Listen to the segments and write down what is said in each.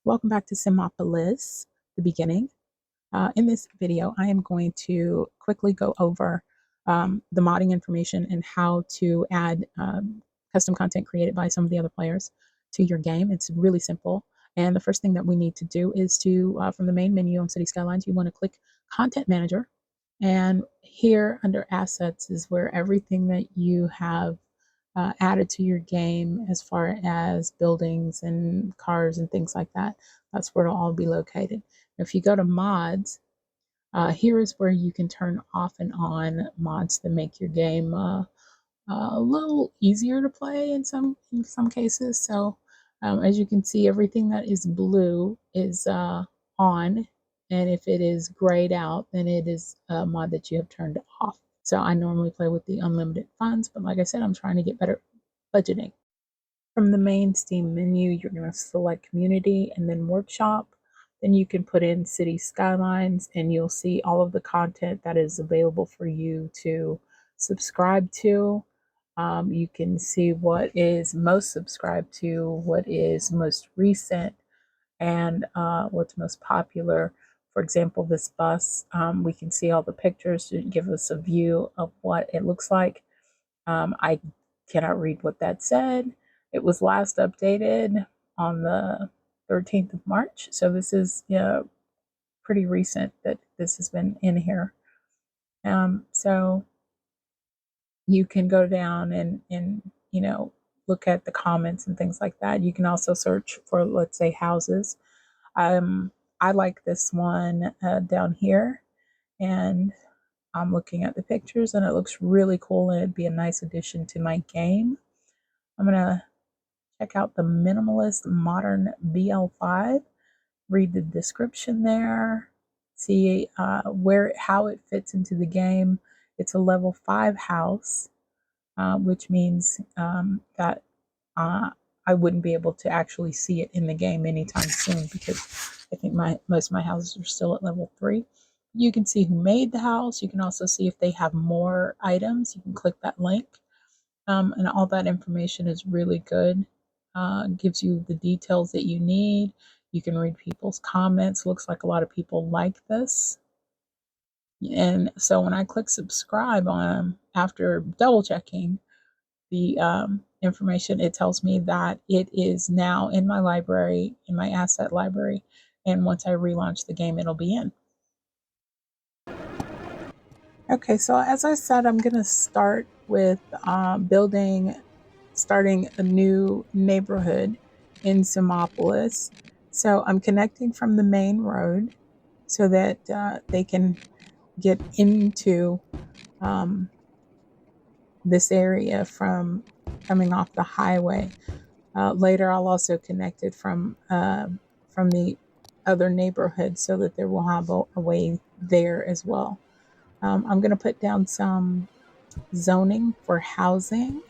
Welcome back to Simopolis, the beginning. In this video, I am going to quickly go over the modding information and how to add custom content created by some of the other players to your game. It's really simple. And the first thing that we need to do is from the main menu on City Skylines, you want to click Content Manager. And here under Assets is where everything that you have added to your game as far as buildings and cars and things like that. That's where it'll all be located. If you go to mods, here is where you can turn off and on mods that make your game a little easier to play in some cases. So as you can see, everything that is blue is on, and if it is grayed out, then it is a mod that you have turned off. So I normally play with the unlimited funds, but like I said, I'm trying to get better budgeting. From the main Steam menu, you're going to select Community and then Workshop. Then you can put in Cities Skylines, and you'll see all of the content that is available for you to subscribe to. You can see what is most subscribed to, what is most recent, and what's most popular. For example, this bus, we can see all the pictures to give us a view of what it looks like. I cannot read what that said. It was last updated on the 13th of March. So this is pretty recent that this has been in here. So you can go down and look at the comments and things like that. You can also search for, let's say, houses. I like this one down here, and I'm looking at the pictures and it looks really cool, and it'd be a nice addition to my game. I'm gonna check out the Minimalist Modern BL5, read the description there, see how it fits into the game. It's a level 5 house, which means that I wouldn't be able to actually see it in the game anytime soon, because I think most of my houses are still at level 3. You can see who made the house. You can also see if they have more items. You can click that link, and all that information is really good. Gives you the details that you need. You can read people's comments. Looks like a lot of people like this. And so when I click subscribe on after double checking the information, it tells me that it is now in my library, in my asset library. And once I relaunch the game, it'll be in. Okay, so as I said, I'm going to start with starting a new neighborhood in Simopolis. So I'm connecting from the main road so that they can get into this area from coming off the highway. Later, I'll also connect it from the other neighborhood so that they will have a way there as well. I'm going to put down some zoning for housing.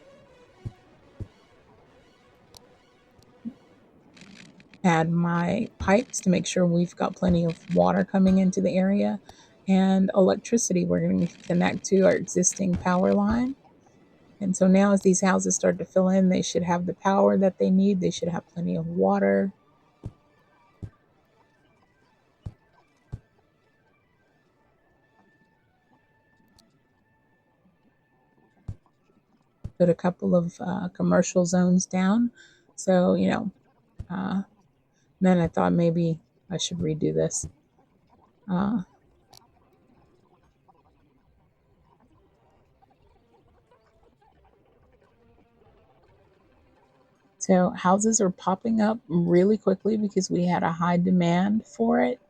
Add my pipes to make sure we've got plenty of water coming into the area, and electricity. We're going to connect to our existing power line. And so now as these houses start to fill in, they should have the power that they need. They should have plenty of water. Put a couple of commercial zones down. So, then I thought maybe I should redo this. So houses are popping up really quickly because we had a high demand for it.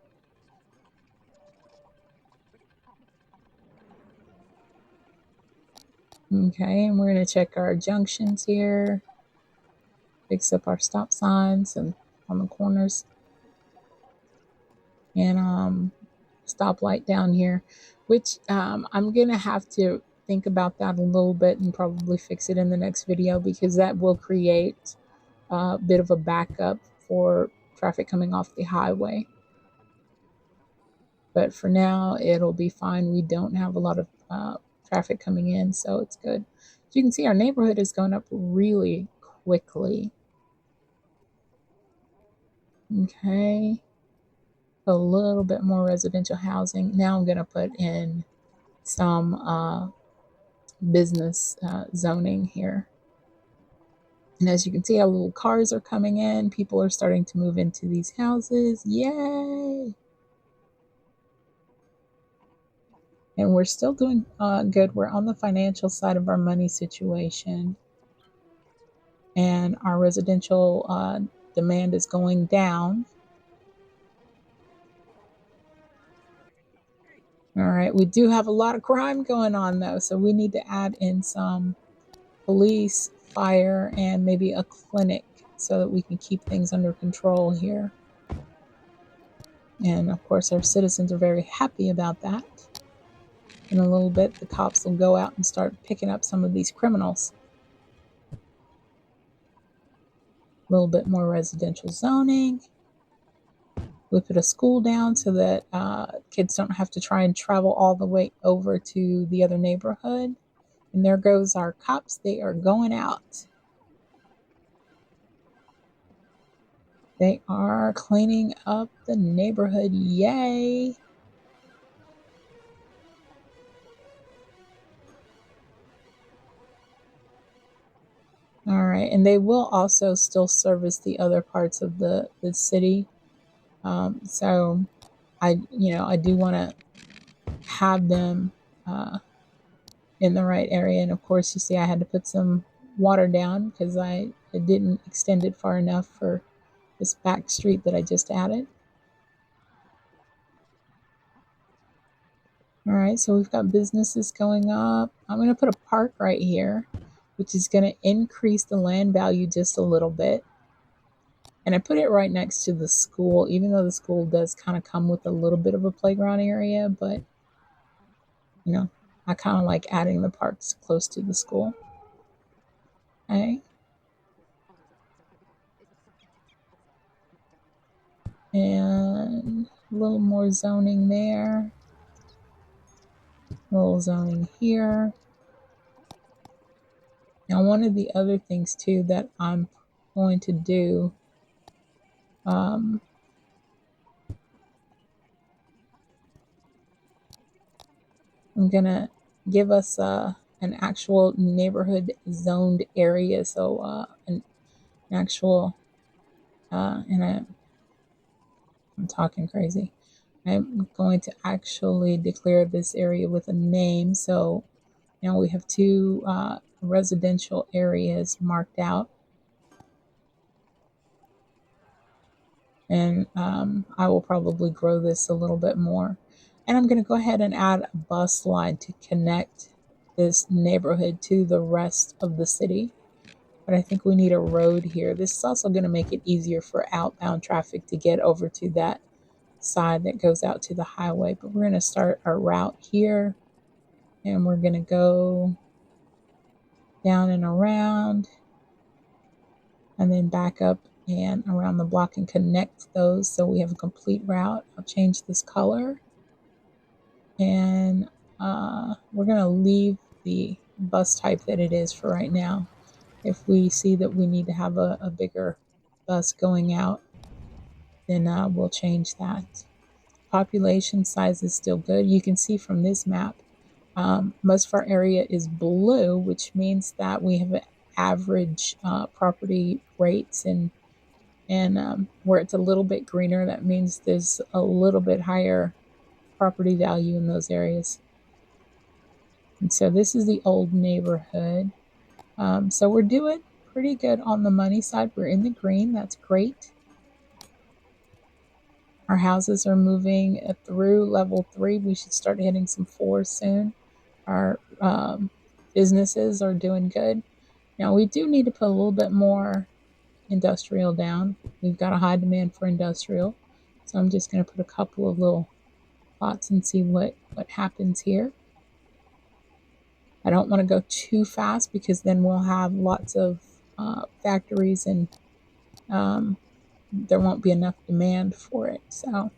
Okay, and we're going to check our junctions here. Fix up our stop signs and on the corners. And stoplight down here, which I'm going to have to think about that a little bit and probably fix it in the next video, because that will create a bit of a backup for traffic coming off the highway. But for now, it'll be fine. We don't have a lot of traffic coming in, so it's good. As you can see, our neighborhood is going up really quickly. Okay, a little bit more residential housing. Now I'm going to put in some business zoning here. And as you can see, how little cars are coming in. People are starting to move into these houses. Yay! And we're still doing good. We're on the financial side of our money situation. And our residential demand is going down. All right, we do have a lot of crime going on though, so we need to add in some police, fire, and maybe a clinic so that we can keep things under control here. And of course, our citizens are very happy about that. In a little bit, the cops will go out and start picking up some of these criminals. A little bit more residential zoning. We put a school down so that kids don't have to try and travel all the way over to the other neighborhood. And there goes our cops. They are going out. They are cleaning up the neighborhood. Yay! All right, and they will also still service the other parts of the city. So I do want to have them in the right area. And of course, you see, I had to put some water down because I didn't extend it far enough for this back street that I just added. All right, so we've got businesses going up. I'm going to put a park right here, which is going to increase the land value just a little bit. And I put it right next to the school, even though the school does kind of come with a little bit of a playground area, but I kind of like adding the parks close to the school. Okay. And a little more zoning there. A little zoning here. Now, one of the other things too that I'm going to do, I'm gonna give us an actual neighborhood zoned area. So an actual, and I'm talking crazy. I'm going to actually declare this area with a name. So now we have two residential areas marked out. And I will probably grow this a little bit more. And I'm going to go ahead and add a bus line to connect this neighborhood to the rest of the city. But I think we need a road here. This is also going to make it easier for outbound traffic to get over to that side that goes out to the highway. But we're going to start our route here, and we're going to go down and around and then back up and around the block and connect those so we have a complete route. I'll change this color, and we're going to leave the bus type that it is for right now. If we see that we need to have a bigger bus going out, then we'll change that. Population size is still good. You can see from this map, most of our area is blue, which means that we have average property rates, and where it's a little bit greener, that means there's a little bit higher property value in those areas. And so this is the old neighborhood. So we're doing pretty good on the money side. We're in the green. That's great. Our houses are moving through level 3. We should start hitting some 4s soon. Our businesses are doing good. Now we do need to put a little bit more industrial down. We've got a high demand for industrial. So I'm just going to put a couple of little plots and see what happens here. I don't want to go too fast because then we'll have lots of factories and there won't be enough demand for it. So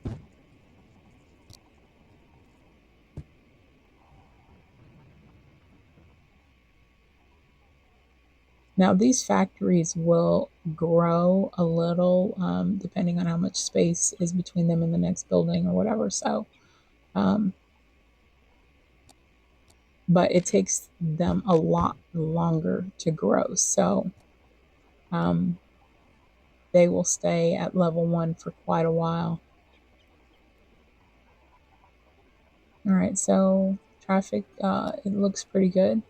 now these factories will grow a little, depending on how much space is between them and the next building or whatever. So, um, but it takes them a lot longer to grow. So, um, they will stay at level 1 for quite a while. All right, so traffic, it looks pretty good.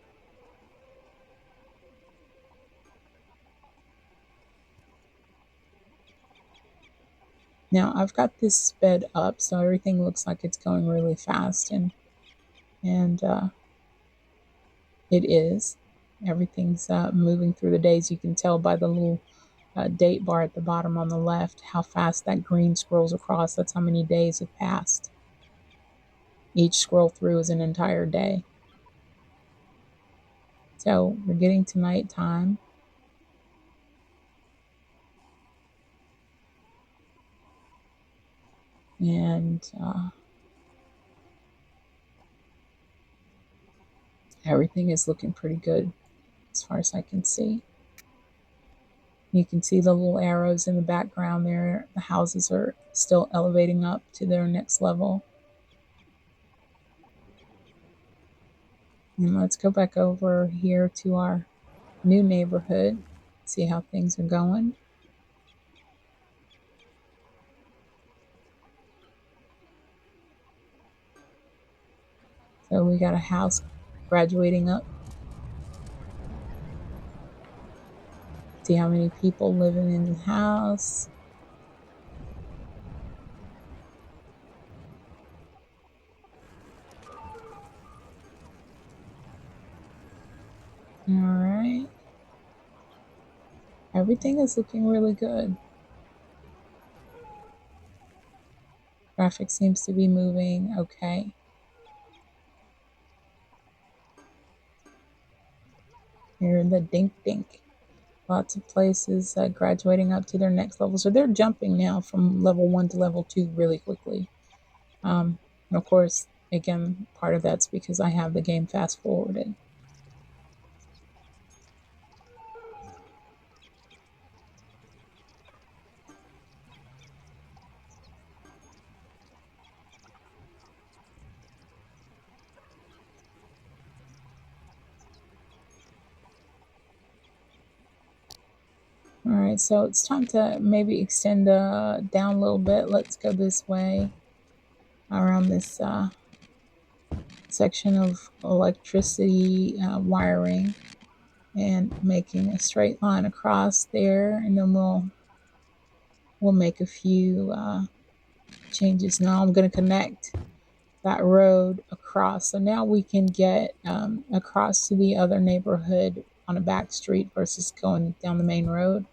Now I've got this sped up, so everything looks like it's going really fast, and it is. Everything's moving through the days. You can tell by the little date bar at the bottom on the left how fast that green scrolls across. That's how many days have passed. Each scroll through is an entire day. So we're getting to nighttime. And everything is looking pretty good as far as I can see. You can see the little arrows in the background there. The houses are still elevating up to their next level. And let's go back over here to our new neighborhood, see how things are going. So we got a house graduating up. See how many people living in the house. All right. Everything is looking really good. Traffic seems to be moving okay. Here in the dink dink. Lots of places graduating up to their next level. So they're jumping now from level 1 to level 2 really quickly. And of course, again, part of that's because I have the game fast forwarded. All right, so it's time to maybe extend down a little bit. Let's go this way around this section of electricity wiring and making a straight line across there, and then we'll make a few changes. Now I'm going to connect that road across, so now we can get across to the other neighborhood on a back street versus going down the main road.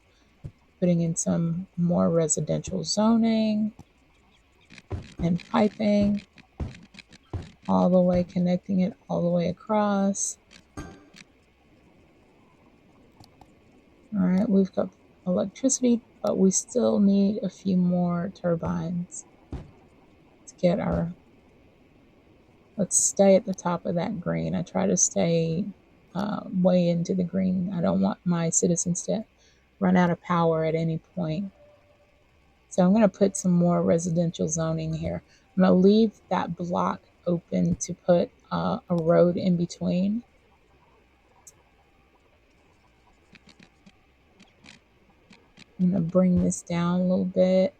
Putting in some more residential zoning and piping all the way, connecting it all the way across. All right, we've got electricity, but we still need a few more turbines to get our, let's stay at the top of that green. I try to stay way into the green. I don't want my citizens to run out of power at any point. So I'm going to put some more residential zoning here. I'm going to leave that block open to put a road in between. I'm going to bring this down a little bit.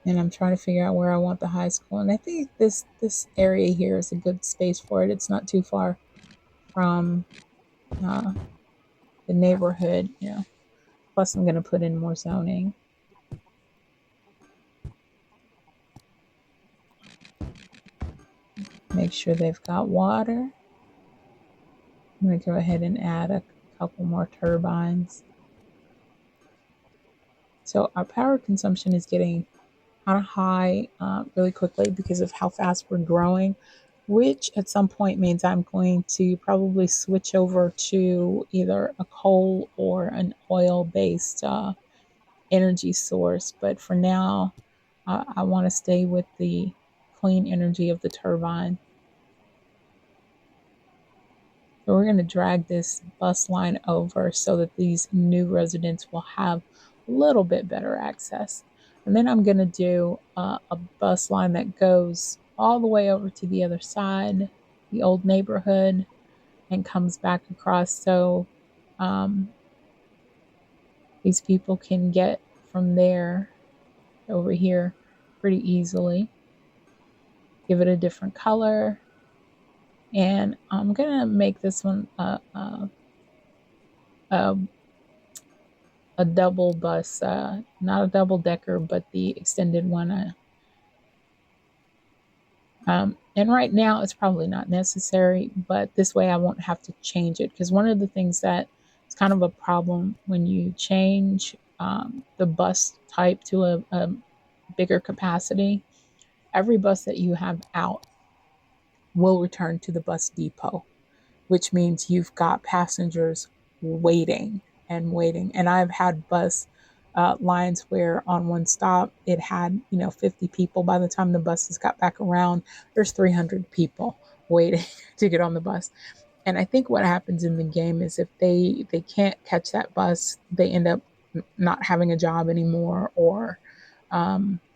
And I'm trying to figure out where I want the high school. And I think this area here is a good space for it. It's not too far from uh, the neighborhood, you know. Plus, I'm going to put in more zoning. Make sure they've got water. I'm going to go ahead and add a couple more turbines. So our power consumption is getting kind of high really quickly because of how fast we're growing, which at some point means I'm going to probably switch over to either a coal or an oil based energy source. But for now, I want to stay with the clean energy of the turbine. So we're going to drag this bus line over so that these new residents will have a little bit better access. And then I'm going to do a bus line that goes all the way over to the other side, the old neighborhood, and comes back across so um, these people can get from there over here pretty easily. Give it a different color. And I'm going to make this one a a double bus, not a double decker, but the extended one. And right now it's probably not necessary, but this way I won't have to change it. Because one of the things that is kind of a problem when you change the bus type to a bigger capacity, every bus that you have out will return to the bus depot, which means you've got passengers waiting and waiting. And I've had bus lines where on one stop it had 50 people. By the time the buses got back around, there's 300 people waiting to get on the bus. And I think what happens in the game is if they can't catch that bus, they end up not having a job anymore, or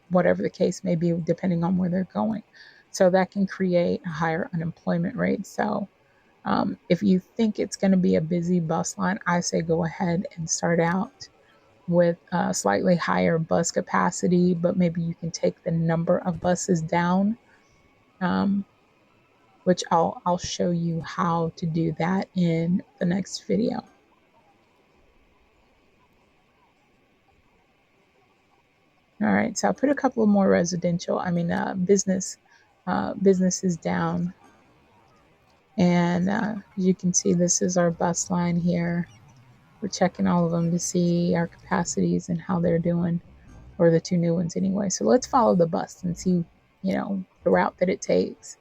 whatever the case may be, depending on where they're going. So that can create a higher unemployment rate. So if you think it's going to be a busy bus line, I say go ahead and start out with a slightly higher bus capacity, but maybe you can take the number of buses down, um, which I'll show you how to do that in the next video. All right, so I'll put a couple of more businesses down. And as you can see, this is our bus line here. We're checking all of them to see our capacities and how they're doing, or the two new ones anyway. So let's follow the bus and see, the route that it takes.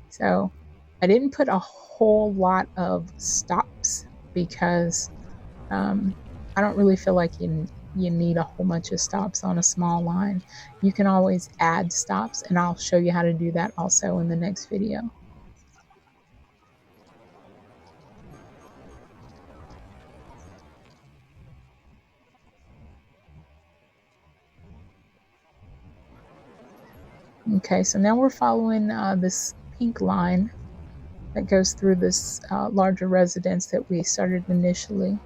So I didn't put a whole lot of stops because I don't really feel like you need a whole bunch of stops on a small line. You can always add stops, and I'll show you how to do that also in the next video. Okay, so now we're following this pink line that goes through this larger residence that we started initially.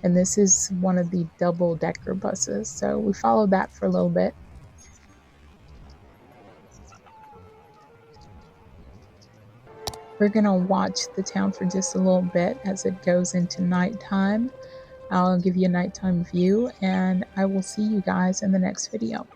And this is one of the double decker buses. So we followed that for a little bit. We're going to watch the town for just a little bit as it goes into nighttime. I'll give you a nighttime view, and I will see you guys in the next video.